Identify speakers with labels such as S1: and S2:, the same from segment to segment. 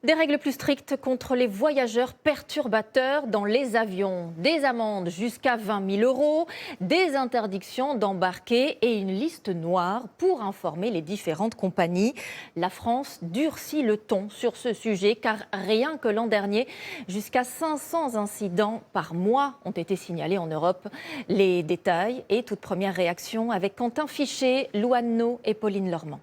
S1: Des règles plus strictes contre les voyageurs perturbateurs dans les avions. Des amendes jusqu'à 20 000 €, des interdictions d'embarquer et une liste noire pour informer les différentes compagnies. La France durcit le ton sur ce sujet car rien que l'an dernier, jusqu'à 500 incidents par mois ont été signalés en Europe. Les détails et toute première réaction avec Quentin Fichet, Louane No et Pauline Lormand.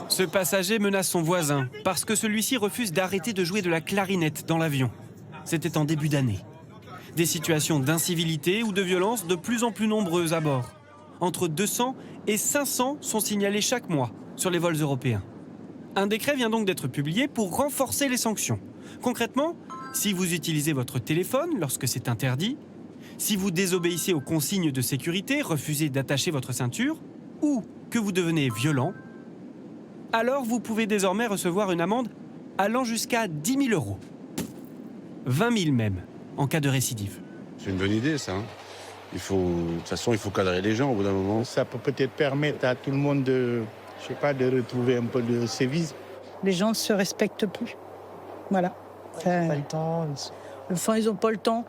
S2: Ce passager menace son voisin parce que celui-ci refuse d'arrêter de jouer de la clarinette dans l'avion. C'était en début d'année. Des situations d'incivilité ou de violence de plus en plus nombreuses à bord. Entre 200 et 500 sont signalés chaque mois sur les vols européens. Un décret vient donc d'être publié pour renforcer les sanctions. Concrètement, si vous utilisez votre téléphone lorsque c'est interdit, si vous désobéissez aux consignes de sécurité, refusez d'attacher votre ceinture, ou que vous devenez violent, alors vous pouvez désormais recevoir une amende allant jusqu'à 10 000 €. 20 000 même, en cas de récidive.
S3: C'est une bonne idée, ça. De toute façon, il faut cadrer les gens au bout d'un moment.
S4: Ça peut peut-être permettre à tout le monde de retrouver un peu de sévice.
S5: Les gens ne se respectent plus. Voilà.
S6: Ils n'ont pas le temps.
S5: Enfin, ils n'ont pas le temps.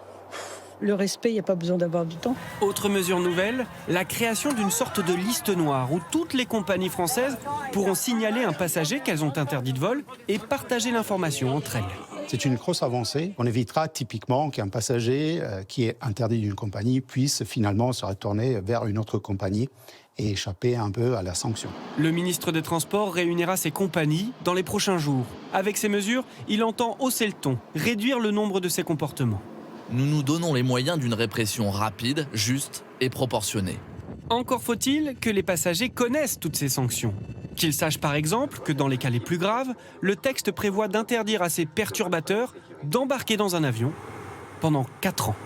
S5: Le respect, il n'y a pas besoin d'avoir du temps.
S2: Autre mesure nouvelle, la création d'une sorte de liste noire où toutes les compagnies françaises pourront signaler un passager qu'elles ont interdit de vol et partager l'information entre elles.
S7: C'est une grosse avancée. On évitera typiquement qu'un passager qui est interdit d'une compagnie puisse finalement se retourner vers une autre compagnie et échapper un peu à la sanction.
S2: Le ministre des Transports réunira ces compagnies dans les prochains jours. Avec ces mesures, il entend hausser le ton, réduire le nombre de ces comportements.
S8: Nous nous donnons les moyens d'une répression rapide, juste et proportionnée.
S2: Encore faut-il que les passagers connaissent toutes ces sanctions. Qu'ils sachent par exemple que dans les cas les plus graves, le texte prévoit d'interdire à ces perturbateurs d'embarquer dans un avion pendant 4 ans.